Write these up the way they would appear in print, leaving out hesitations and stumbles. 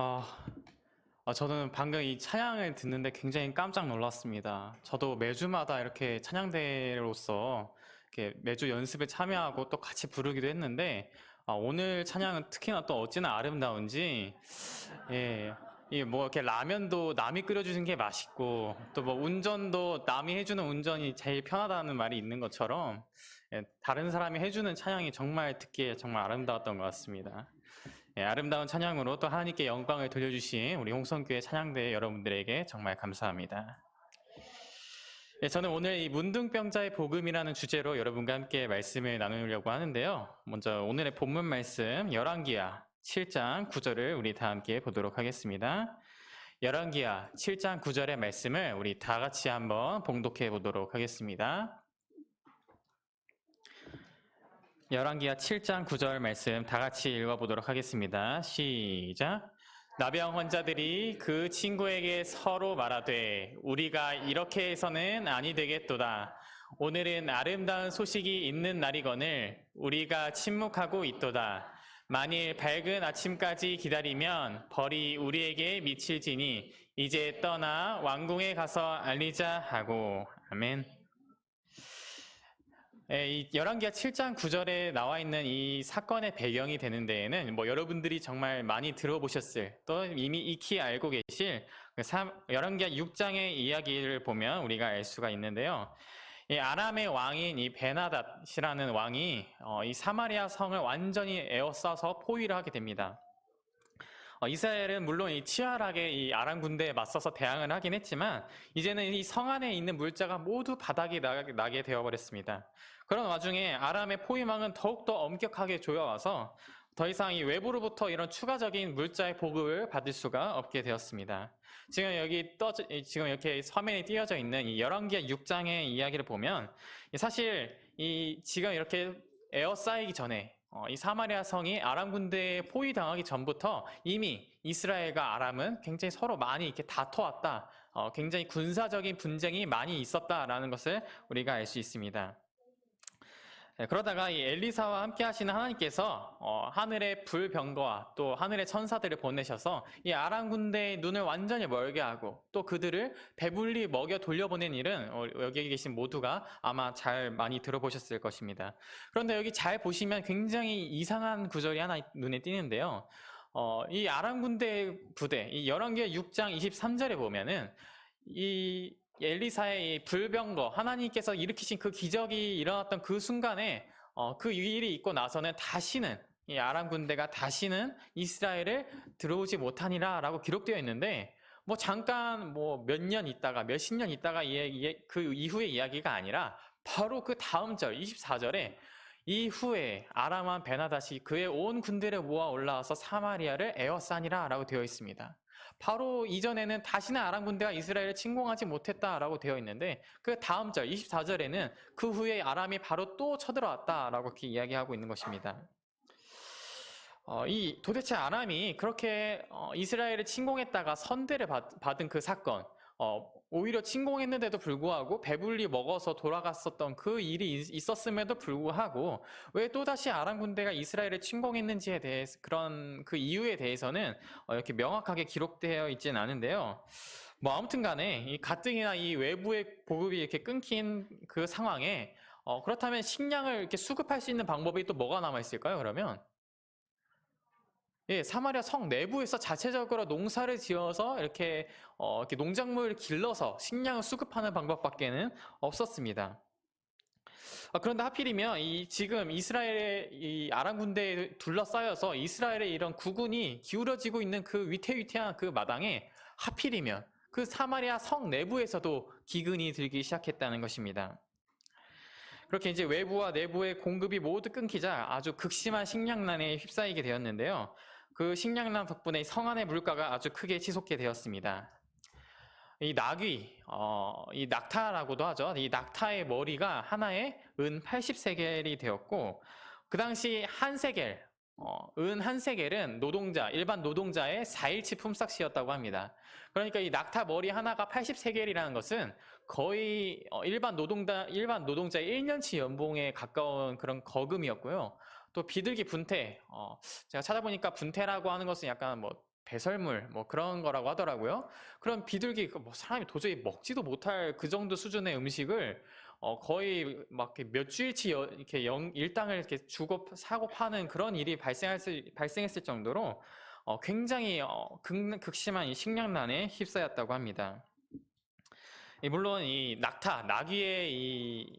아, 저는 방금 이 찬양을 듣는데 굉장히 깜짝 놀랐습니다. 저도 매주마다 이렇게 찬양대로서 이렇게 매주 연습에 참여하고 또 같이 부르기도 했는데, 오늘 찬양은 특히나 또 어찌나 아름다운지, 예, 이 뭐 이렇게 라면도 남이 끓여주는 게 맛있고, 또 뭐 운전도 남이 해주는 운전이 제일 편하다는 말이 있는 것처럼, 예, 다른 사람이 해주는 찬양이 정말 듣기에 정말 아름다웠던 것 같습니다. 예, 아름다운 찬양으로 또 하나님께 영광을 돌려주신 우리 홍성교회 찬양대 여러분들에게 정말 감사합니다. 예, 저는 오늘 이 문둥병자의 복음이라는 주제로 여러분과 함께 말씀을 나누려고 하는데요. 먼저 오늘의 본문 말씀 열왕기하 7장 9절을 우리 다 함께 보도록 하겠습니다. 열왕기하 7장 9절의 말씀을 우리 다 같이 한번 봉독해 보도록 하겠습니다. 열왕기하 7장 9절 말씀 다 같이 읽어보도록 하겠습니다. 시작. 나병 환자들이 그 친구에게 서로 말하되 우리가 이렇게 해서는 아니 되겠도다. 오늘은 아름다운 소식이 있는 날이거늘 우리가 침묵하고 있도다. 만일 밝은 아침까지 기다리면 벌이 우리에게 미칠지니 이제 떠나 왕궁에 가서 알리자 하고. 아멘. 이 열왕기하 7장 9절에 나와 있는 이 사건의 배경이 되는 데에는 뭐 여러분들이 정말 많이 들어보셨을 또 이미 익히 알고 계실 열왕기하 6장의 이야기를 보면 우리가 알 수가 있는데요. 이 아람의 왕인 이 베나닷이라는 왕이 이 사마리아 성을 완전히 에워싸서 포위를 하게 됩니다. 이스라엘은 물론 이 치열하게 이 아람 군대에 맞서서 대항을 하긴 했지만 이제는 이 성 안에 있는 물자가 모두 바닥이 나게 되어버렸습니다. 그런 와중에 아람의 포위망은 더욱더 엄격하게 조여와서 더 이상 이 외부로부터 이런 추가적인 물자의 보급을 받을 수가 없게 되었습니다. 지금 이렇게 화면에 띄어져 있는 이 열왕기하 6장의 이야기를 보면 사실 지금 이렇게 에어싸이기 전에 이 사마리아 성이 아람 군대에 포위당하기 전부터 이미 이스라엘과 아람은 굉장히 서로 많이 이렇게 다퉈왔다. 굉장히 군사적인 분쟁이 많이 있었다라는 것을 우리가 알 수 있습니다. 그러다가 이 엘리사와 함께 하시는 하나님께서 하늘의 불병거와 또 하늘의 천사들을 보내셔서 이 아람 군대의 눈을 완전히 멀게 하고 또 그들을 배불리 먹여 돌려보낸 일은 여기 계신 모두가 아마 잘 많이 들어보셨을 것입니다. 그런데 여기 잘 보시면 굉장히 이상한 구절이 하나 눈에 띄는데요. 이 아람 군대 부대, 이 열왕기하 6장 23절에 보면은 이 엘리사의 이 불병거, 하나님께서 일으키신 그 기적이 일어났던 그 순간에 그 일이 있고 나서는 다시는 이 아람 군대가 다시는 이스라엘을 들어오지 못하니라 라고 기록되어 있는데 뭐 잠깐 뭐 몇 년 있다가 몇십 년 있다가 그 이후의 이야기가 아니라 바로 그 다음 절 24절에 이후에 아람 왕 베나닷이 그의 온 군대를 모아 올라와서 사마리아를 에워싸니라 라고 되어 있습니다. 바로 이전에는 다시는 아람 군대가 이스라엘을 침공하지 못했다라고 되어 있는데 그 다음 절 24절에는 그 후에 아람이 바로 또 쳐들어왔다라고 이렇게 이야기하고 있는 것입니다. 도대체 아람이 그렇게 이스라엘을 침공했다가 선대를 받은 그 사건, 오히려 침공했는데도 불구하고 배불리 먹어서 돌아갔었던 그 일이 있었음에도 불구하고 왜 또다시 아람 군대가 이스라엘을 침공했는지에 대해서 그런 그 이유에 대해서는 이렇게 명확하게 기록되어 있지는 않은데요. 뭐 아무튼 간에 이 가뜩이나 이 외부의 보급이 이렇게 끊긴 그 상황에 그렇다면 식량을 이렇게 수급할 수 있는 방법이 또 뭐가 남아 있을까요, 그러면? 예, 사마리아 성 내부에서 자체적으로 농사를 지어서 이렇게 농작물을 길러서 식량을 수급하는 방법밖에는 없었습니다. 그런데 하필이면 지금 이스라엘의 이 아람 군대에 둘러싸여서 이스라엘의 이런 국군이 기울어지고 있는 그 위태위태한 그 마당에 하필이면 그 사마리아 성 내부에서도 기근이 들기 시작했다는 것입니다. 그렇게 이제 외부와 내부의 공급이 모두 끊기자 아주 극심한 식량난에 휩싸이게 되었는데요. 그 식량난 덕분에 성 안의 물가가 아주 크게 치솟게 되었습니다. 이 낙위, 이 낙타라고도 하죠. 이 낙타의 머리가 하나에 은 80세겔이 되었고, 그 당시 한 세겔, 은 한 세겔은 일반 노동자의 4일치 품삯이었다고 합니다. 그러니까 이 낙타 머리 하나가 80세겔이라는 것은 거의 일반 노동자의 1년치 연봉에 가까운 그런 거금이었고요. 또 비둘기 분태, 제가 찾아보니까 분태라고 하는 것은 약간 뭐 배설물 뭐 그런 거라고 하더라고요. 그런 비둘기 뭐 사람이 도저히 먹지도 못할 그 정도 수준의 음식을 거의 막 몇 주일치 이렇게 일당을 이렇게 주고 사고 파는 그런 일이 발생했을 정도로 굉장히 극심한 이 식량난에 휩싸였다고 합니다. 물론 이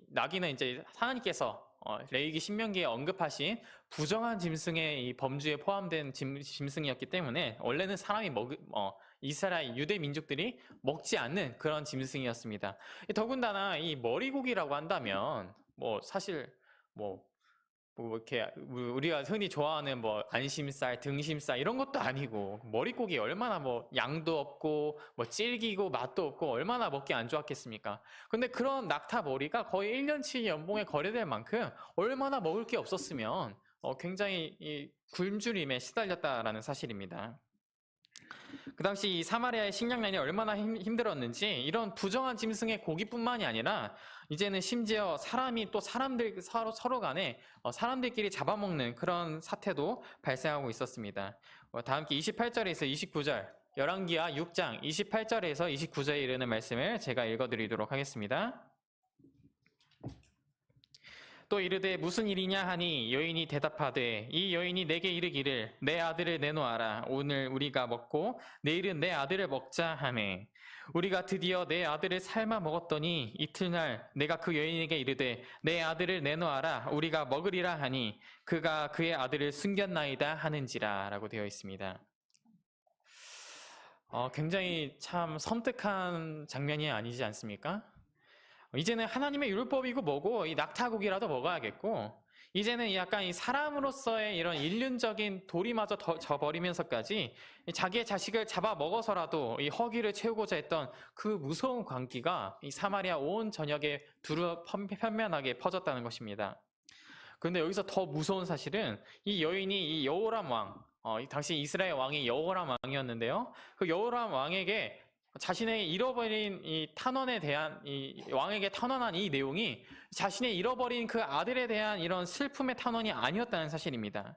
나귀는 이제 하나님께서 레위기 신명기에 언급하신 부정한 짐승의 이 범주에 포함된 짐승이었기 때문에 원래는 사람이 이스라엘 유대 민족들이 먹지 않는 그런 짐승이었습니다. 더군다나 이 머리고기라고 한다면 뭐 사실 뭐 이렇게 우리가 흔히 좋아하는 뭐 안심살, 등심살 이런 것도 아니고 머릿고기 얼마나 뭐 양도 없고 뭐 질기고 맛도 없고 얼마나 먹기 안 좋았겠습니까? 근데 그런 낙타 머리가 거의 1년치 연봉에 거래될 만큼 얼마나 먹을 게 없었으면 굉장히 이 굶주림에 시달렸다라는 사실입니다. 그 당시 이 사마리아의 식량난이 얼마나 힘들었는지 이런 부정한 짐승의 고기뿐만이 아니라 이제는 심지어 사람이 또 사람들 서로 간에 사람들끼리 잡아먹는 그런 사태도 발생하고 있었습니다. 다 함께 28절에서 29절 열왕기하 6장 28절에서 29절에 이르는 말씀을 제가 읽어드리도록 하겠습니다. 또 이르되 무슨 일이냐 하니 여인이 대답하되 이 여인이 내게 이르기를 내 아들을 내놓아라. 오늘 우리가 먹고 내일은 내 아들을 먹자 하매 우리가 드디어 내 아들을 삶아 먹었더니 이튿날 내가 그 여인에게 이르되 내 아들을 내놓아라. 우리가 먹으리라 하니 그가 그의 아들을 숨겼나이다 하는지라 라고 되어 있습니다. 굉장히 참 섬뜩한 장면이 아니지 않습니까? 이제는 하나님의 율법이고 뭐고 이 낙타고기라도 먹어야겠고 이제는 약간 이 사람으로서의 이런 인륜적인 도리마저 져버리면서까지 자기의 자식을 잡아 먹어서라도 이 허기를 채우고자 했던 그 무서운 광기가 이 사마리아 온 전역에 두루 편면하게 퍼졌다는 것입니다. 그런데 여기서 더 무서운 사실은 이 여인이 이 여호람 왕, 당시 이스라엘 왕이 여호람 왕이었는데요. 그 여호람 왕에게 자신의 잃어버린 이 탄원에 대한 이 왕에게 탄원한 이 내용이 자신의 잃어버린 그 아들에 대한 이런 슬픔의 탄원이 아니었다는 사실입니다.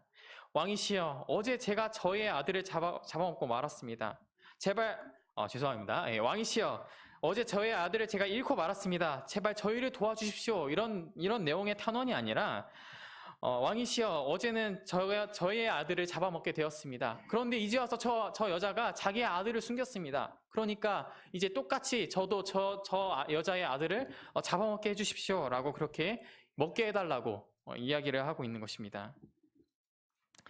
왕이시여, 어제 제가 저의 아들을 잡아먹고 말았습니다. 제발, 죄송합니다. 예, 왕이시여, 어제 저의 아들을 제가 잃고 말았습니다. 제발 저희를 도와주십시오. 이런 내용의 탄원이 아니라 왕이시여, 어제는 저의 아들을 잡아먹게 되었습니다. 그런데 이제 와서 저 여자가 자기의 아들을 숨겼습니다. 그러니까 이제 똑같이 저도 저 여자의 아들을 잡아먹게 해주십시오. 라고 그렇게 먹게 해달라고 이야기를 하고 있는 것입니다.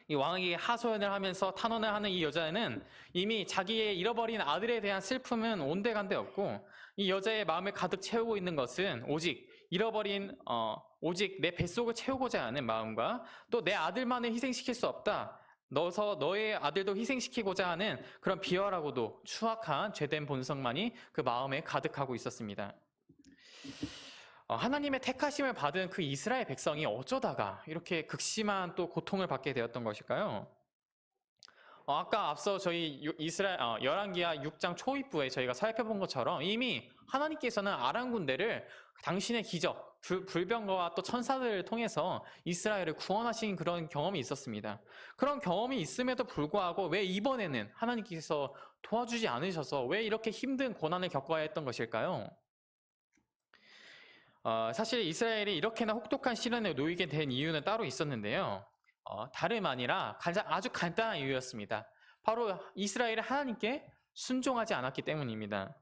이 왕에게 하소연을 하면서 탄원을 하는 이 여자는 이미 자기의 잃어버린 아들에 대한 슬픔은 온데간데 없고 이 여자의 마음을 가득 채우고 있는 것은 오직 오직 내 뱃속을 채우고자 하는 마음과 또 내 아들만을 희생시킬 수 없다. 너의 아들도 희생시키고자 하는 그런 비열하고도 추악한 죄된 본성만이 그 마음에 가득하고 있었습니다. 하나님의 택하심을 받은 그 이스라엘 백성이 어쩌다가 이렇게 극심한 또 고통을 받게 되었던 것일까요? 아까 앞서 저희 열왕기하 6장 초입부에 저희가 살펴본 것처럼 이미 하나님께서는 아람 군대를 당신의 기적, 불병거와 또 천사들을 통해서 이스라엘을 구원하신 그런 경험이 있었습니다. 그런 경험이 있음에도 불구하고 왜 이번에는 하나님께서 도와주지 않으셔서 왜 이렇게 힘든 고난을 겪어야 했던 것일까요? 사실 이스라엘이 이렇게나 혹독한 시련에 놓이게 된 이유는 따로 있었는데요. 다름 아니라 아주 간단한 이유였습니다. 바로 이스라엘이 하나님께 순종하지 않았기 때문입니다.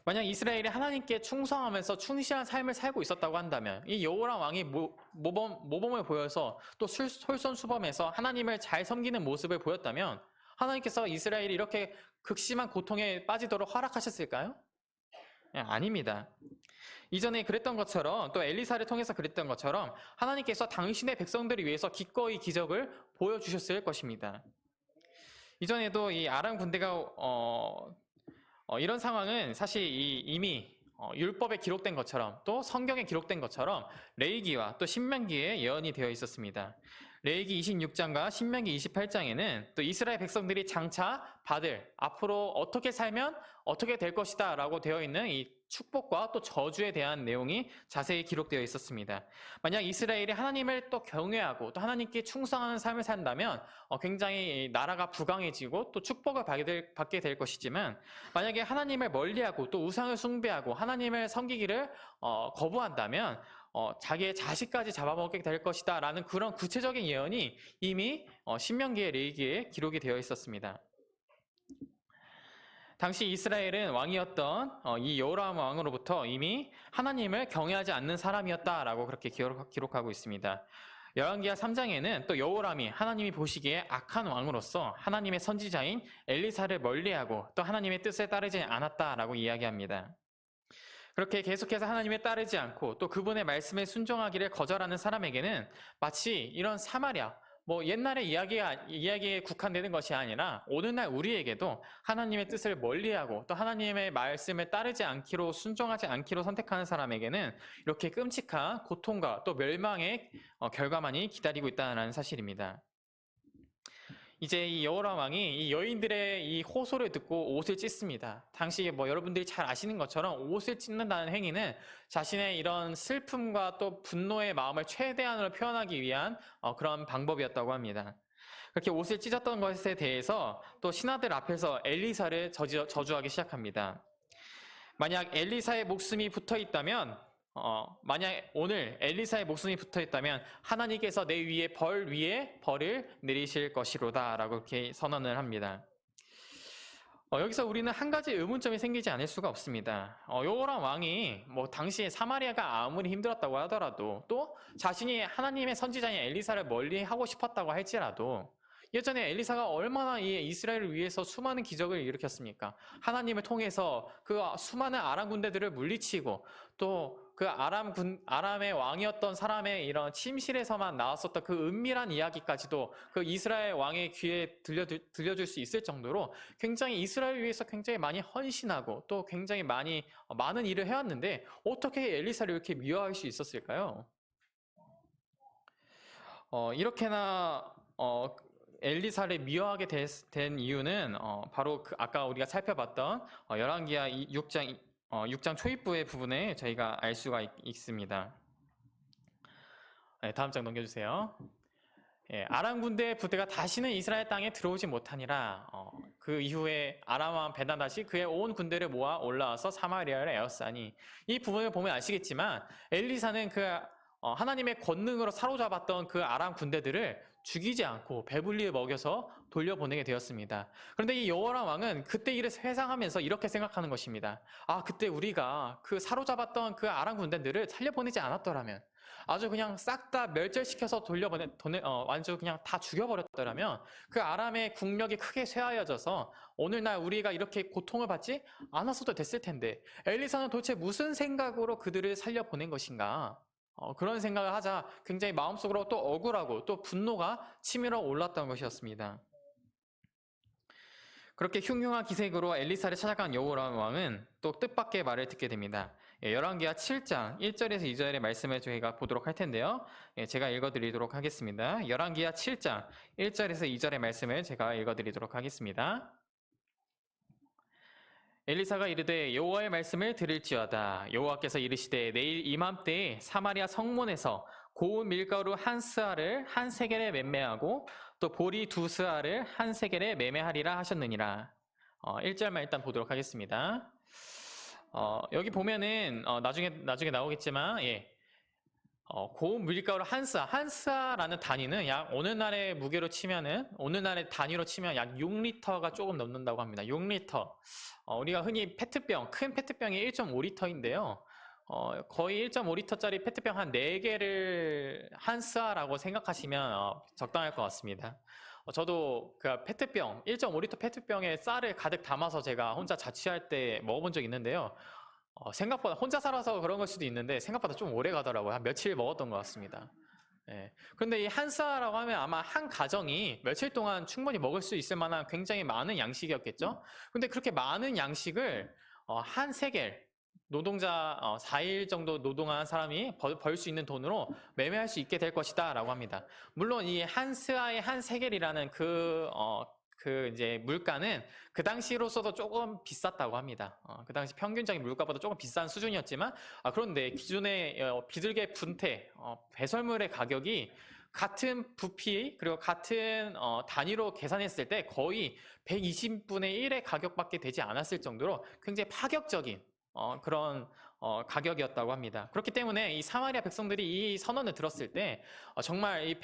만약 이스라엘이 하나님께 충성하면서 충실한 삶을 살고 있었다고 한다면 이 여호람 왕이 모범을 보여서 또 솔선수범해서 하나님을 잘 섬기는 모습을 보였다면 하나님께서 이스라엘이 이렇게 극심한 고통에 빠지도록 허락하셨을까요? 아닙니다. 이전에 그랬던 것처럼 또 엘리사를 통해서 그랬던 것처럼 하나님께서 당신의 백성들을 위해서 기꺼이 기적을 보여주셨을 것입니다. 이전에도 이 아람 군대가 이런 상황은 사실 이미 율법에 기록된 것처럼 또 성경에 기록된 것처럼 레위기와 또 신명기에 예언이 되어 있었습니다. 레위기 26장과 신명기 28장에는 또 이스라엘 백성들이 장차 받을 앞으로 어떻게 살면 어떻게 될 것이다 라고 되어 있는 이 축복과 또 저주에 대한 내용이 자세히 기록되어 있었습니다. 만약 이스라엘이 하나님을 또 경외하고 또 하나님께 충성하는 삶을 산다면 굉장히 나라가 부강해지고 또 축복을 받게 될 것이지만, 만약에 하나님을 멀리하고 또 우상을 숭배하고 하나님을 섬기기를 거부한다면 자기의 자식까지 잡아먹게 될 것이다 라는 그런 구체적인 예언이 이미 신명기의 레위기에 기록이 되어 있었습니다. 당시 이스라엘은 왕이었던 이 여호람 왕으로부터 이미 하나님을 경외하지 않는 사람이었다라고 그렇게 기록하고 있습니다. 열왕기하 3장에는 또 여호람이 하나님이 보시기에 악한 왕으로서 하나님의 선지자인 엘리사를 멀리하고 또 하나님의 뜻에 따르지 않았다라고 이야기합니다. 그렇게 계속해서 하나님에 따르지 않고 또 그분의 말씀에 순종하기를 거절하는 사람에게는 마치 이런 사마리아, 옛날의 이야기에 국한되는 것이 아니라 오늘날 우리에게도 하나님의 뜻을 멀리하고 또 하나님의 말씀을 따르지 않기로, 순종하지 않기로 선택하는 사람에게는 이렇게 끔찍한 고통과 또 멸망의 결과만이 기다리고 있다는 사실입니다. 이제 이 여호람 왕이 이 여인들의 이 호소를 듣고 옷을 찢습니다. 당시 여러분들이 잘 아시는 것처럼 옷을 찢는다는 행위는 자신의 이런 슬픔과 또 분노의 마음을 최대한으로 표현하기 위한 그런 방법이었다고 합니다. 그렇게 옷을 찢었던 것에 대해서 또 신하들 앞에서 엘리사를 저주하기 시작합니다. 만약 엘리사의 목숨이 붙어 있다면 만약 오늘 엘리사의 목숨이 붙어 있다면 하나님께서 내 위에 벌 위에 벌을 내리실 것이로다 라고 이렇게 선언을 합니다. 여기서 우리는 한 가지 의문점이 생기지 않을 수가 없습니다. 여호람 왕이 당시에 사마리아가 아무리 힘들었다고 하더라도 또 자신이 하나님의 선지자인 엘리사를 멀리하고 싶었다고 할지라도 예전에 엘리사가 얼마나 이 이스라엘을 위해서 수많은 기적을 일으켰습니까? 하나님을 통해서 그 수많은 아람 군대들을 물리치고 또 그 아람의 왕이었던 사람의 이런 침실에서만 나왔었던 그 은밀한 이야기까지도 그 이스라엘 왕의 귀에 들려줄 수 있을 정도로 굉장히 이스라엘을 위해서 굉장히 많이 헌신하고 또 굉장히 많은 일을 해왔는데 어떻게 엘리사를 이렇게 미워할 수 있었을까요? 이렇게나 엘리사를 미워하게 된 이유는 바로 아까 우리가 살펴봤던 열왕기하 6장 초입부의 부분에 저희가 알 수가 있습니다. 네, 다음 장 넘겨주세요. 아람 군대의 부대가 다시는 이스라엘 땅에 들어오지 못하니라. 그 이후에 아람 왕 베나다시 그의 온 군대를 모아 올라와서 사마리아를 에워싸니, 이 부분을 보면 아시겠지만 엘리사는 하나님의 권능으로 사로잡았던 그 아람 군대들을 죽이지 않고 배불리 먹여서 돌려보내게 되었습니다. 그런데 이 여호람 왕은 그때 일을 회상하면서 이렇게 생각하는 것입니다. 그때 우리가 그 사로잡았던 그 아람 군대들을 살려보내지 않았더라면, 아주 그냥 싹 다 멸절시켜서 완전 그냥 다 죽여버렸더라면 그 아람의 국력이 크게 쇠하여져서 오늘날 우리가 이렇게 고통을 받지 않았어도 됐을 텐데 엘리사는 도대체 무슨 생각으로 그들을 살려보낸 것인가? 그런 생각을 하자 굉장히 마음속으로 또 억울하고 또 분노가 치밀어 올랐던 것이었습니다. 그렇게 흉흉한 기색으로 엘리사를 찾아간 여호람 왕은 또 뜻밖의 말을 듣게 됩니다. 열왕기하 7장 1절에서 2절의 말씀을 저희가 보도록 할 텐데요. 제가 읽어드리도록 하겠습니다. 열왕기하 7장 1절에서 2절의 말씀을 제가 읽어드리도록 하겠습니다. 엘리사가 이르되 여호와의 말씀을 들을지어다. 여호와께서 이르시되 내일 이맘때에 사마리아 성문에서 고운 밀가루 한 스아를 한 세겔에 매매하고 또 보리 두 스아를 한 세겔에 매매하리라 하셨느니라. 1절만 일단 보도록 하겠습니다. 여기 보면은 나중에 나오겠지만 고운 밀가루 한 스아라는 단위는 약 오늘날의 무게로 치면은 오늘날의 단위로 치면 약 6리터가 조금 넘는다고 합니다. 6리터. 우리가 흔히 큰 페트병이 1.5리터인데요. 거의 1.5리터짜리 페트병 한 4개를 한 스아라고 생각하시면 적당할 것 같습니다. 저도 그 1.5리터 페트병에 쌀을 가득 담아서 제가 혼자 자취할 때 먹어본 적이 있는데요. 생각보다 혼자 살아서 그런 걸 수도 있는데 생각보다 좀 오래 가더라고요. 한 며칠 먹었던 것 같습니다. 그런데 이 한 스아라고 하면 아마 한 가정이 며칠 동안 충분히 먹을 수 있을 만한 굉장히 많은 양식이었겠죠. 근데 그렇게 많은 양식을 한 세겔, 노동자 4일 정도 노동한 사람이 벌 수 있는 돈으로 매매할 수 있게 될 것이다 라고 합니다. 물론 이 한 스아의 한 세겔이라는 그 이제 물가는 그 당시로서도 조금 비쌌다고 합니다. 그 당시 평균적인 물가보다 조금 비싼 수준이었지만, 그런데 기존의 비둘기 분태, 배설물의 가격이 같은 부피 그리고 같은 단위로 계산했을 때 거의 120분의 1의 가격밖에 되지 않았을 정도로 굉장히 파격적인 그런 가격이었다고 합니다. 그렇기 때문에 이 사마리아 백성들이 이 선언을 들었을 때 정말 이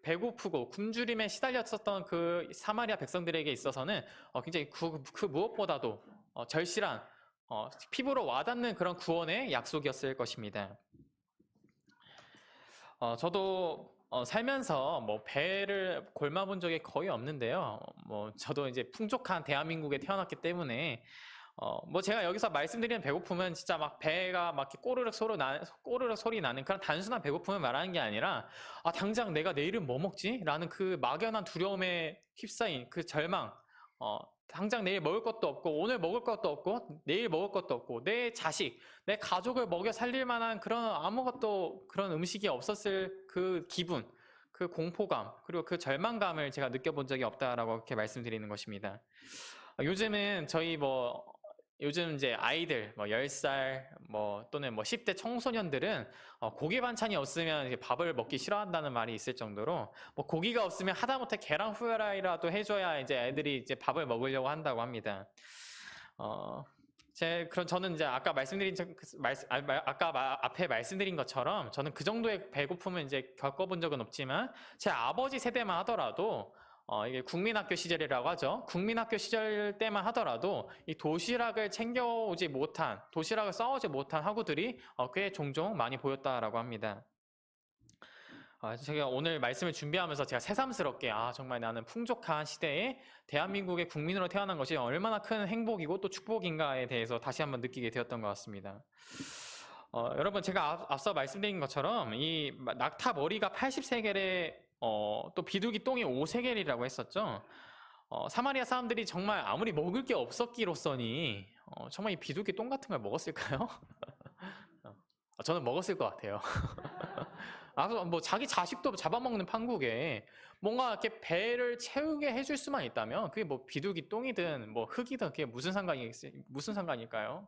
배고프고 굶주림에 시달렸었던 그 사마리아 백성들에게 있어서는 굉장히 그 무엇보다도 절실한 피부로 와닿는 그런 구원의 약속이었을 것입니다. 저도 살면서 뭐 배를 골마본 적이 거의 없는데요. 뭐 저도 이제 풍족한 대한민국에 태어났기 때문에 뭐 제가 여기서 말씀드리는 배고픔은 진짜 막 배가 막 이렇게 꼬르륵 소리 나는 그런 단순한 배고픔을 말하는 게 아니라 당장 내가 내일은 뭐 먹지? 라는 그 막연한 두려움에 휩싸인 그 절망, 당장 내일 먹을 것도 없고 오늘 먹을 것도 없고 내일 먹을 것도 없고 내 자식, 내 가족을 먹여 살릴 만한 그런 아무것도 그런 음식이 없었을 그 기분, 그 공포감 그리고 그 절망감을 제가 느껴본 적이 없다라고 이렇게 말씀드리는 것입니다. 요즘은 저희 요즘 이제 아이들 10살 또는 10대 청소년들은 고기 반찬이 없으면 이제 밥을 먹기 싫어한다는 말이 있을 정도로 고기가 없으면 하다못해 계란 후라이라도 해줘야 이제 애들이 이제 밥을 먹으려고 한다고 합니다. 저는 이제 아까 앞에 말씀드린 것처럼 저는 그 정도의 배고픔을 이제 겪어본 적은 없지만 제 아버지 세대만 하더라도 이게 국민학교 시절이라고 하죠. 국민학교 시절 때만 하더라도 이 도시락을 챙겨오지 못한, 도시락을 싸오지 못한 학우들이 꽤 종종 많이 보였다라고 합니다. 제가 오늘 말씀을 준비하면서 제가 새삼스럽게 정말 나는 풍족한 시대에 대한민국의 국민으로 태어난 것이 얼마나 큰 행복이고 또 축복인가에 대해서 다시 한번 느끼게 되었던 것 같습니다. 여러분 제가 앞서 말씀드린 것처럼 이 낙타 머리가 80세겔에 또 비둘기 똥이 5세겔이라고 했었죠. 사마리아 사람들이 정말 아무리 먹을 게 없었기로서니 정말 이 비둘기 똥 같은 걸 먹었을까요? 저는 먹었을 것 같아요. 뭐 자기 자식도 잡아먹는 판국에 뭔가 이렇게 배를 채우게 해줄 수만 있다면 그게 뭐 비둘기 똥이든 뭐 흙이든 그게 무슨 상관일까요?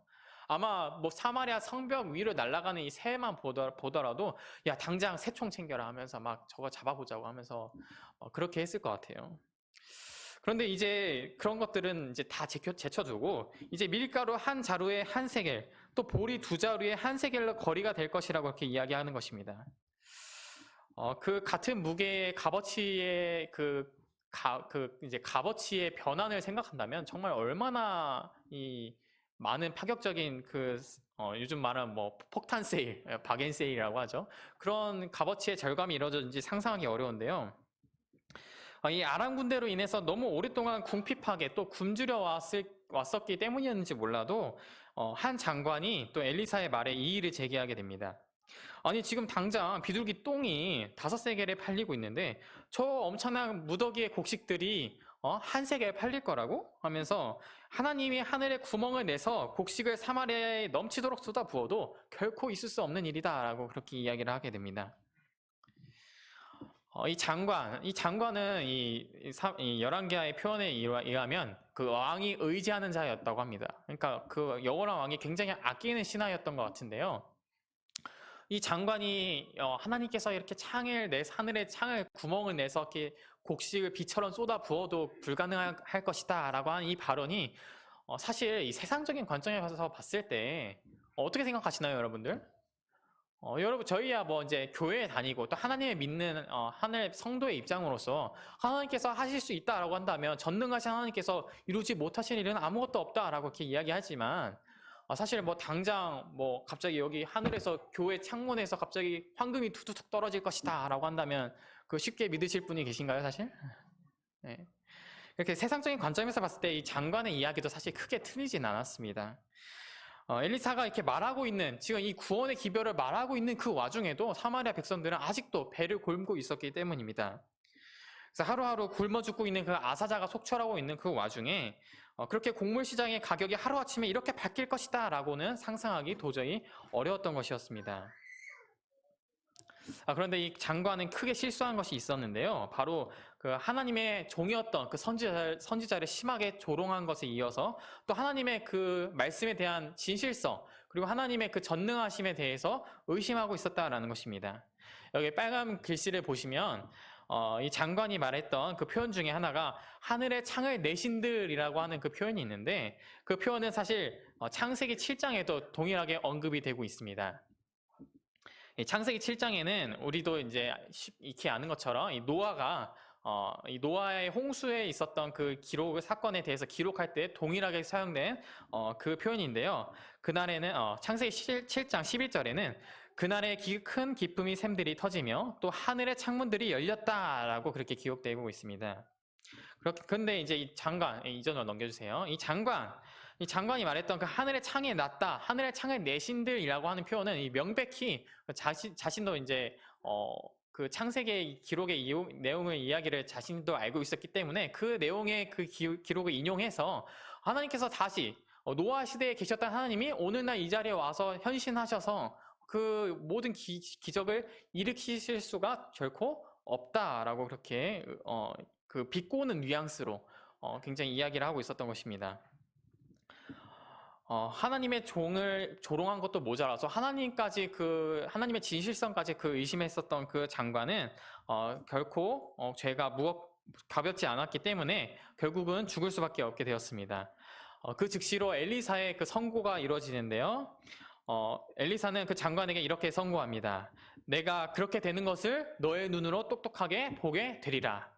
아마 뭐 사마리아 성벽 위로 날아가는 이 새만 보더라도 야 당장 새총 챙겨라 하면서 막 저거 잡아보자고 하면서 그렇게 했을 것 같아요. 그런데 이제 그런 것들은 이제 다 제쳐두고 이제 밀가루 한 자루에 한 세겔 또 보리 두 자루에 한 세겔로 거리가 될 것이라고 이렇게 이야기하는 것입니다. 그 같은 무게의 값어치의 이제 값어치의 변환을 생각한다면 정말 얼마나 이 많은 파격적인 요즘 말하는 뭐 폭탄 세일, 박앤 세일이라고 하죠. 그런 값어치의 절감이 이루어졌는지 상상하기 어려운데요. 이 아람 군대로 인해서 너무 오랫동안 궁핍하게 또 굶주려 왔었기 때문이었는지 몰라도 한 장관이 또 엘리사의 말에 이의를 제기하게 됩니다. 아니 지금 당장 비둘기 똥이 5세겔에 팔리고 있는데 저 엄청난 무더기의 곡식들이 한 세겔에 팔릴 거라고? 하면서 하나님이 하늘에 구멍을 내서 곡식을 사마리아에 넘치도록 쏟아 부어도 결코 있을 수 없는 일이다 라고 그렇게 이야기를 하게 됩니다. 이 장관은 이 열왕기하의 표현에 의하면 그 왕이 의지하는 자였다고 합니다. 그러니까 그 여호람 왕이 굉장히 아끼는 신하였던 것 같은데요. 이 장관이 하나님께서 이렇게 하늘에 창을 구멍을 내서 이렇게 곡식을 비처럼 쏟아 부어도 불가능할 것이다 라고 한 이 발언이 사실 이 세상적인 관점에서 봤을 때 어떻게 생각하시나요, 여러분들? 여러분 저희야 뭐 이제 교회에 다니고 또 하나님을 믿는 하늘 성도의 입장으로서 하나님께서 하실 수 있다라고 한다면 전능하신 하나님께서 이루지 못하실 일은 아무것도 없다라고 이렇게 이야기하지만 사실 뭐 당장 뭐 갑자기 여기 하늘에서 교회 창문에서 갑자기 황금이 투투툭 떨어질 것이다 라고 한다면 그 쉽게 믿으실 분이 계신가요, 사실? 네. 이렇게 세상적인 관점에서 봤을 때 이 장관의 이야기도 사실 크게 틀리진 않았습니다. 엘리사가 이렇게 말하고 있는 지금 이 구원의 기별을 말하고 있는 그 와중에도 사마리아 백성들은 아직도 배를 골고 있었기 때문입니다. 그래서 하루하루 굶어 죽고 있는 그 아사자가 속출하고 있는 그 와중에 그렇게 곡물 시장의 가격이 하루아침에 이렇게 바뀔 것이다 라고는 상상하기 도저히 어려웠던 것이었습니다. 그런데 이 장관은 크게 실수한 것이 있었는데요. 바로 그 하나님의 종이었던 그 선지자를 심하게 조롱한 것에 이어서 또 하나님의 그 말씀에 대한 진실성 그리고 하나님의 그 전능하심에 대해서 의심하고 있었다라는 것입니다. 여기 빨간 글씨를 보시면 이 장관이 말했던 그 표현 중에 하나가 하늘의 창을 내신들이라고 하는 그 표현이 있는데 그 표현은 사실 창세기 7장에도 동일하게 언급이 되고 있습니다. 창세기 7장에는 우리도 이제 익히 아는 것처럼 이 노아가 이 노아의 홍수에 있었던 그 기록 사건에 대해서 기록할 때 동일하게 사용된 그 표현인데요. 그날에는 창세기 7장 11절에는 그날의 큰 기쁨이 샘들이 터지며 또 하늘의 창문들이 열렸다라고 그렇게 기록되고 있습니다. 그런데 이제 이 장관 이전으로 넘겨주세요. 이 장관이 말했던 그 하늘의 창이 났다, 하늘의 창을 내신들이라고 하는 표현은 이 명백히 자신도 이제 그 창세기 기록의 내용을 이야기를 자신도 알고 있었기 때문에 그 내용의 그 기록을 인용해서 하나님께서 다시 노아 시대에 계셨던 하나님이 오늘날 이 자리에 와서 현신하셔서 그 모든 기적을 일으키실 수가 결코 없다라고 그렇게 그 비꼬는 뉘앙스로 굉장히 이야기를 하고 있었던 것입니다. 하나님의 종을 조롱한 것도 모자라서 하나님의 진실성까지 그 의심했었던 그 장관은 결코 죄가 가볍지 않았기 때문에 결국은 죽을 수밖에 없게 되었습니다. 그 즉시로 엘리사의 그 선고가 이루어지는데요. 엘리사는 그 장관에게 이렇게 선고합니다. 내가 그렇게 되는 것을 너의 눈으로 똑똑하게 보게 되리라.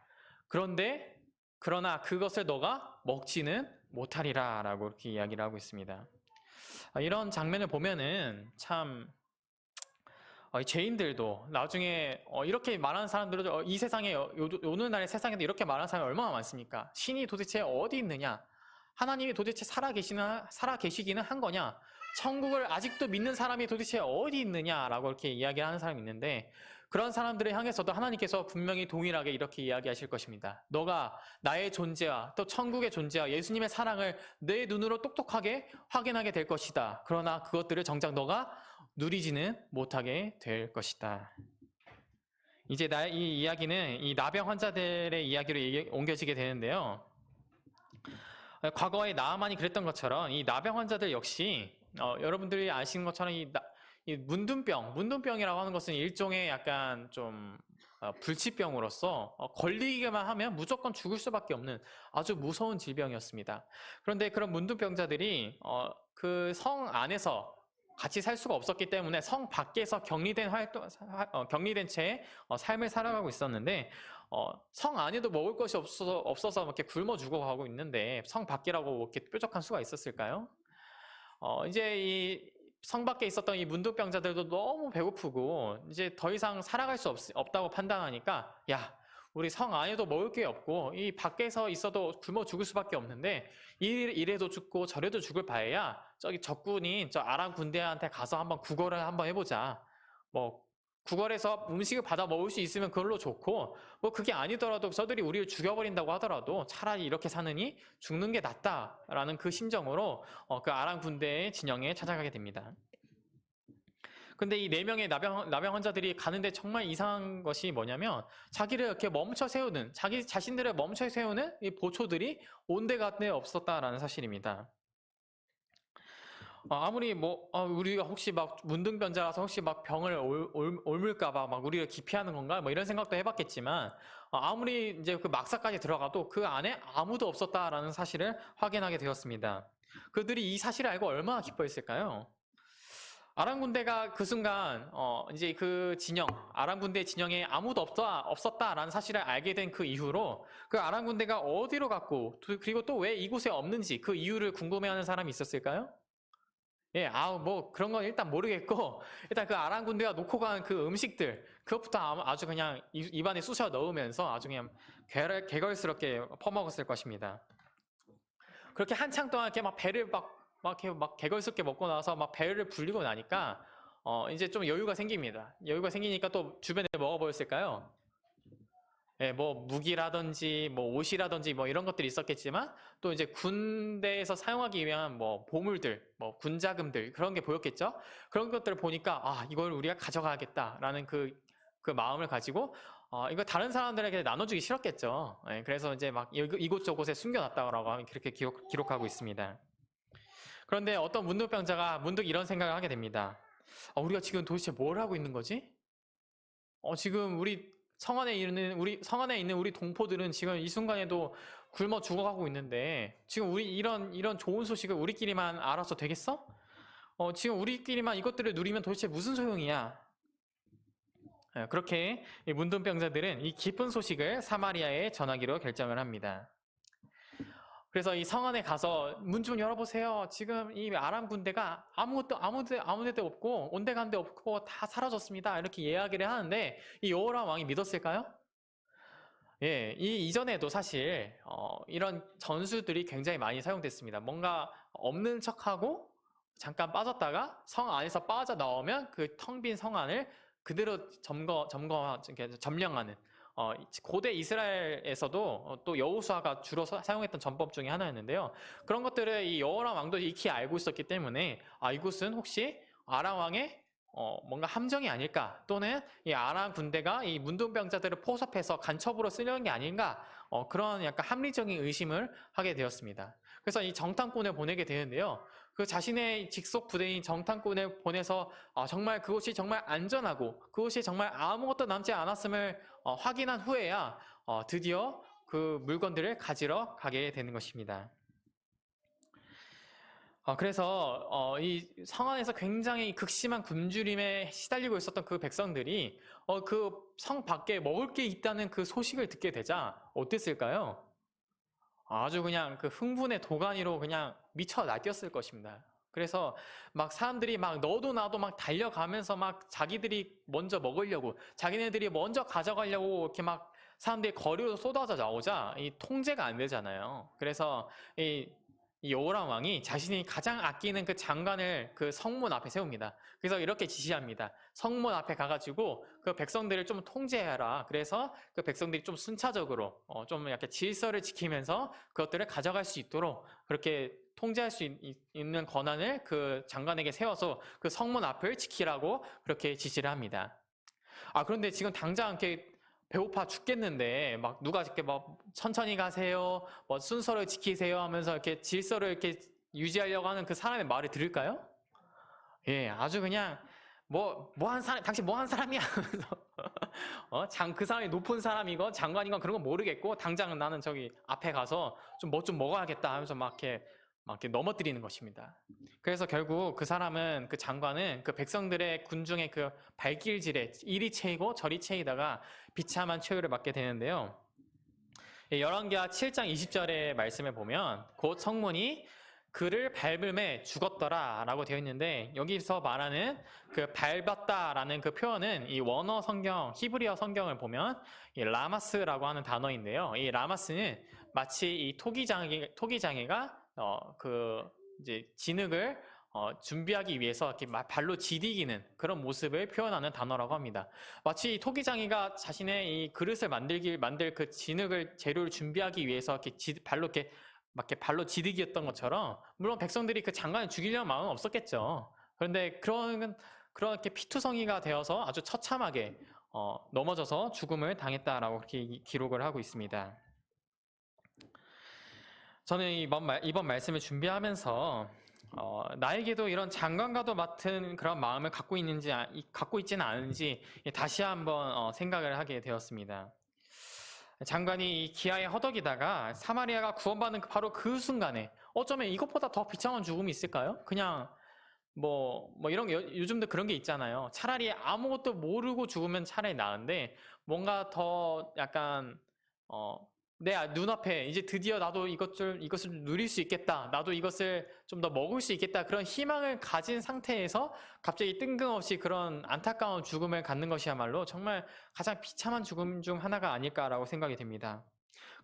그러나 그것을 너가 먹지는 못하리라 라고 이렇게 이야기를 하고 있습니다. 이런 장면을 보면은 참 죄인들도 나중에 이렇게 말하는 사람들도 이 세상에 오늘날의 세상에도 이렇게 말하는 사람이 얼마나 많습니까? 신이 도대체 어디 있느냐? 하나님이 도대체 살아계시기는 한 거냐? 천국을 아직도 믿는 사람이 도대체 어디 있느냐라고 이렇게 이야기하는 사람이 있는데 그런 사람들을 향해서도 하나님께서 분명히 동일하게 이렇게 이야기하실 것입니다. 너가 나의 존재와 또 천국의 존재와 예수님의 사랑을 내 눈으로 똑똑하게 확인하게 될 것이다. 그러나 그것들을 정작 너가 누리지는 못하게 될 것이다. 이제 이 이야기는 이 나병 환자들의 이야기로 옮겨지게 되는데요. 과거에 나아만이 그랬던 것처럼 이 나병 환자들 역시 여러분들이 아시는 것처럼 이 문둥병이라고 하는 것은 일종의 약간 좀 불치병으로서 걸리기만 하면 무조건 죽을 수밖에 없는 아주 무서운 질병이었습니다. 그런데 그런 문둥병자들이 그 성 안에서 같이 살 수가 없었기 때문에 성 밖에서 격리된 채 삶을 살아가고 있었는데 성 안에도 먹을 것이 없어서 이렇게 굶어 죽어가고 있는데 성 밖이라고 이렇게 뾰족한 수가 있었을까요? 이제 이 성 밖에 있었던 이 문둥병자들도 너무 배고프고 이제 더 이상 살아갈 수 없다고 판단하니까 야, 우리 성 안에도 먹을 게 없고 이 밖에서 있어도 굶어 죽을 수밖에 없는데 이래도 죽고 저래도 죽을 바에야 저기 적군인 저 아람 군대한테 가서 한번 구걸을 한번 해보자. 뭐 구걸해서 음식을 받아 먹을 수 있으면 그걸로 좋고 뭐 그게 아니더라도 저들이 우리를 죽여버린다고 하더라도 차라리 이렇게 사느니 죽는 게 낫다라는 그 심정으로 그 아람 군대의 진영에 찾아가게 됩니다. 근데 이 4명의 나병 환자들이 가는데 정말 이상한 것이 뭐냐면 자기를 이렇게 자기 자신들을 멈춰 세우는 이 보초들이 온데간데 없었다라는 사실입니다. 아무리 우리가 혹시 막 문둥병자라서 혹시 막 병을 옮을까봐 막 우리를 기피하는 건가? 뭐 이런 생각도 해봤겠지만, 아무리 이제 그 막사까지 들어가도 그 안에 아무도 없었다라는 사실을 확인하게 되었습니다. 그들이 이 사실을 알고 얼마나 기뻐했을까요? 아람 군대가 그 순간, 이제 그 아람 군대 진영에 아무도 없었다라는 사실을 알게 된 그 이후로 그 아람 군대가 어디로 갔고, 그리고 또 왜 이곳에 없는지 그 이유를 궁금해하는 사람이 있었을까요? 예, 뭐 그런 건 일단 모르겠고 일단 그 아람 군대가 놓고 간 그 음식들 그것부터 아주 그냥 입안에 쑤셔 넣으면서 아주 그냥 개걸스럽게 퍼먹었을 것입니다. 그렇게 한창 동안 이렇게 막 배를 이렇게 막 개걸스럽게 먹고 나서 막 배를 불리고 나니까 이제 좀 여유가 생깁니다. 여유가 생기니까 또 주변에 뭐가 보였을까요? 예, 뭐 무기라든지 뭐 옷이라든지 뭐 이런 것들이 있었겠지만 또 이제 군대에서 사용하기 위한 뭐 보물들, 뭐 군자금들 그런 게 보였겠죠. 그런 것들을 보니까 아 이걸 우리가 가져가야겠다라는 그 마음을 가지고 이거 다른 사람들에게 나눠주기 싫었겠죠. 예, 그래서 이제 막 이곳저곳에 숨겨놨다고 하면 그렇게 기록하고 있습니다. 그런데 어떤 문둥병자가 문득 이런 생각을 하게 됩니다. 우리가 지금 도대체 뭘 하고 있는 거지? 지금 우리 성안에 있는 우리 동포들은 지금 이 순간에도 굶어 죽어가고 있는데 지금 우리 이런 좋은 소식을 우리끼리만 알아서 되겠어? 지금 우리끼리만 이것들을 누리면 도대체 무슨 소용이야? 그렇게 이 문둥병자들은 이 기쁜 소식을 사마리아에 전하기로 결정을 합니다. 그래서 이 성안에 가서 문 좀 열어보세요. 지금 이 아람 군대가 아무 데도 없고 온데간데 없고 다 사라졌습니다. 이렇게 이야기를 하는데 이 여호람 왕이 믿었을까요? 예, 이전에도 사실 이런 전술들이 굉장히 많이 사용됐습니다. 뭔가 없는 척하고 잠깐 빠졌다가 성 안에서 빠져나오면 그 텅 빈 성 안을 그대로 점령하는 고대 이스라엘에서도 또 여호수아가 주로 사용했던 전법 중에 하나였는데요. 그런 것들을 이 여호람 왕도 익히 알고 있었기 때문에 이곳은 혹시 아람 왕의 뭔가 함정이 아닐까 또는 이 아람 군대가 이 문둥병자들을 포섭해서 간첩으로 쓰려는 게 아닌가 그런 약간 합리적인 의심을 하게 되었습니다. 그래서 이 정탐꾼을 보내게 되는데요. 그 자신의 직속 부대인 정탐꾼을 보내서 정말 그곳이 정말 안전하고 그곳이 정말 아무것도 남지 않았음을 확인한 후에야 드디어 그 물건들을 가지러 가게 되는 것입니다. 그래서 이 성안에서 굉장히 극심한 굶주림에 시달리고 있었던 그 백성들이 그 성 밖에 먹을 게 있다는 그 소식을 듣게 되자 어땠을까요? 아주 그냥 그 흥분의 도가니로 그냥 미쳐 날뛰었을 것입니다. 그래서 막 사람들이 막 너도 나도 막 달려가면서 막 자기들이 먼저 먹으려고 자기네들이 먼저 가져가려고 이렇게 막 사람들이 거리로 쏟아져 나오자 이 통제가 안 되잖아요. 그래서 이 여호람 왕이 자신이 가장 아끼는 그 장관을 그 성문 앞에 세웁니다. 그래서 이렇게 지시합니다. 성문 앞에 가가지고 그 백성들을 좀 통제해라. 그래서 그 백성들이 좀 순차적으로 좀 약간 질서를 지키면서 그것들을 가져갈 수 있도록 그렇게 통제할 수 있는 권한을 그 장관에게 세워서 그 성문 앞을 지키라고 그렇게 지시를 합니다. 그런데 지금 당장 이렇게 배고파 죽겠는데 막 누가 이렇게 막 천천히 가세요, 뭐 순서를 지키세요 하면서 이렇게 질서를 이렇게 유지하려고 하는 그 사람의 말을 들을까요? 예, 아주 그냥 뭐한 사람, 당신 뭐 한 사람이야 하면서 그 사람이 높은 사람이건 장관이건 그런 건 모르겠고 당장 나는 저기 앞에 가서 좀 뭐 좀 먹어야겠다 하면서 막 이렇게 넘어뜨리는 것입니다. 그래서 결국 그 사람은 그 장관은 그 백성들의 군중의 그 발길질에 이리 채이고 저리 채이다가 비참한 최후를 맞게 되는데요. 열왕기하 7장 20절의 말씀을 보면 곧 성문이 그를 밟음에 죽었더라 라고 되어 있는데 여기서 말하는 그 밟았다라는 그 표현은 이 원어 성경, 히브리어 성경을 보면 이 라마스라고 하는 단어인데요. 이 라마스는 마치 이 토기장애가 그 이제 진흙을 준비하기 위해서 이렇게 발로 디디기는 그런 모습을 표현하는 단어라고 합니다. 마치 토기장이가 자신의 이 그릇을 만들 그 진흙을 재료를 준비하기 위해서 이렇게 발로 디디기였던 것처럼 물론 백성들이 그 장관을 죽이려는 마음은 없었겠죠. 그런데 그렇게 피투성이가 되어서 아주 처참하게 넘어져서 죽음을 당했다라고 그렇게 기록을 하고 있습니다. 저는 이번 말씀을 준비하면서 나에게도 이런 장관과도 같은 그런 마음을 갖고 있지는 않은지 다시 한번 생각을 하게 되었습니다. 장관이 이 기아에 허덕이다가 사마리아가 구원받는 바로 그 순간에 어쩌면 이것보다 더 비참한 죽음이 있을까요? 그냥 뭐 이런 게 요즘도 그런 게 있잖아요. 차라리 아무것도 모르고 죽으면 차라리 나은데 뭔가 더 약간 내 눈앞에 이제 드디어 나도 이것을 누릴 수 있겠다. 나도 이것을 좀 더 먹을 수 있겠다. 그런 희망을 가진 상태에서 갑자기 뜬금없이 그런 안타까운 죽음을 갖는 것이야말로 정말 가장 비참한 죽음 중 하나가 아닐까라고 생각이 됩니다.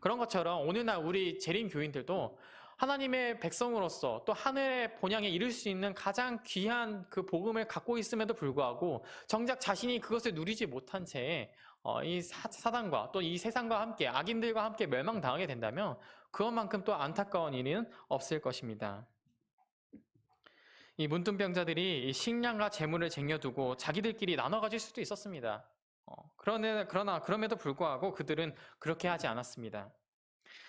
그런 것처럼 오늘날 우리 재림 교인들도 하나님의 백성으로서 또 하늘의 본향에 이룰 수 있는 가장 귀한 그 복음을 갖고 있음에도 불구하고 정작 자신이 그것을 누리지 못한 채 이 사단과 또 이 세상과 함께 악인들과 함께 멸망당하게 된다면 그것만큼 또 안타까운 일은 없을 것입니다. 이 문둥병자들이 이 식량과 재물을 쟁여두고 자기들끼리 나눠 가질 수도 있었습니다. 그러나 그럼에도 불구하고 그들은 그렇게 하지 않았습니다.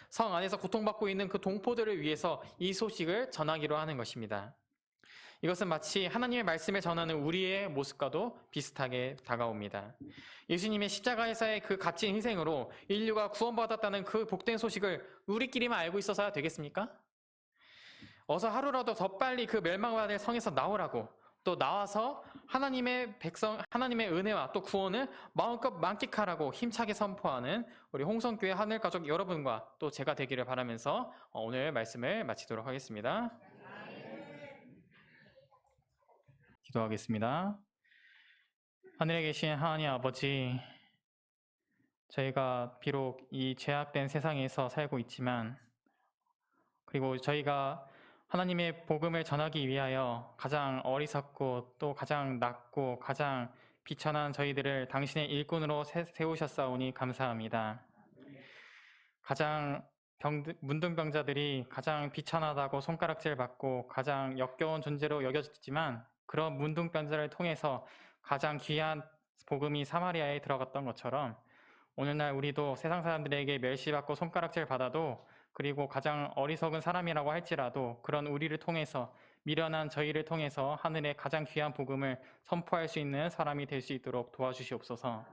성 안에서 고통받고 있는 그 동포들을 위해서 이 소식을 전하기로 하는 것입니다. 이것은 마치 하나님의 말씀을 전하는 우리의 모습과도 비슷하게 다가옵니다. 예수님의 십자가에서의 그 값진 희생으로 인류가 구원받았다는 그 복된 소식을 우리끼리만 알고 있어서야 되겠습니까? 어서 하루라도 더 빨리 그 멸망받을 성에서 나오라고, 또 나와서 하나님의 하나님의 은혜와 또 구원을 마음껏 만끽하라고 힘차게 선포하는 우리 홍성교회 하늘가족 여러분과 또 제가 되기를 바라면서 오늘 말씀을 마치도록 하겠습니다. 기도하겠습니다. 하늘에 계신 하나님 아버지, 저희가 비록 이 죄악된 세상에서 살고 있지만, 그리고 저희가 하나님의 복음을 전하기 위하여 가장 어리석고 또 가장 낮고 가장 비천한 저희들을 당신의 일꾼으로 세우셨사오니 감사합니다. 가장 문둥병자들이 가장 비천하다고 손가락질 받고 가장 역겨운 존재로 여겨졌지만, 그런 문둥병자를 통해서 가장 귀한 복음이 사마리아에 들어갔던 것처럼 오늘날 우리도 세상 사람들에게 멸시받고 손가락질 받아도, 그리고 가장 어리석은 사람이라고 할지라도 그런 우리를 통해서, 미련한 저희를 통해서 하늘의 가장 귀한 복음을 선포할 수 있는 사람이 될 수 있도록 도와주시옵소서.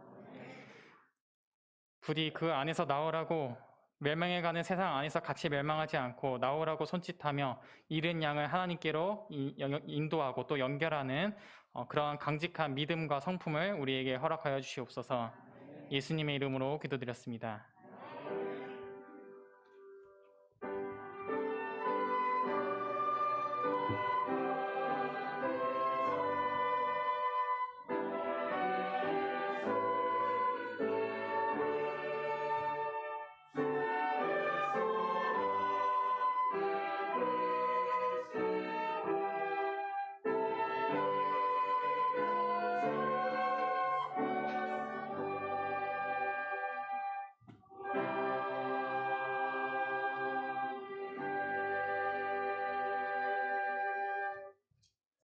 부디 그 안에서 나오라고, 멸망해가는 세상 안에서 같이 멸망하지 않고 나오라고 손짓하며 잃은 양을 하나님께로 인도하고 또 연결하는 그러한 강직한 믿음과 성품을 우리에게 허락하여 주시옵소서. 예수님의 이름으로 기도드렸습니다.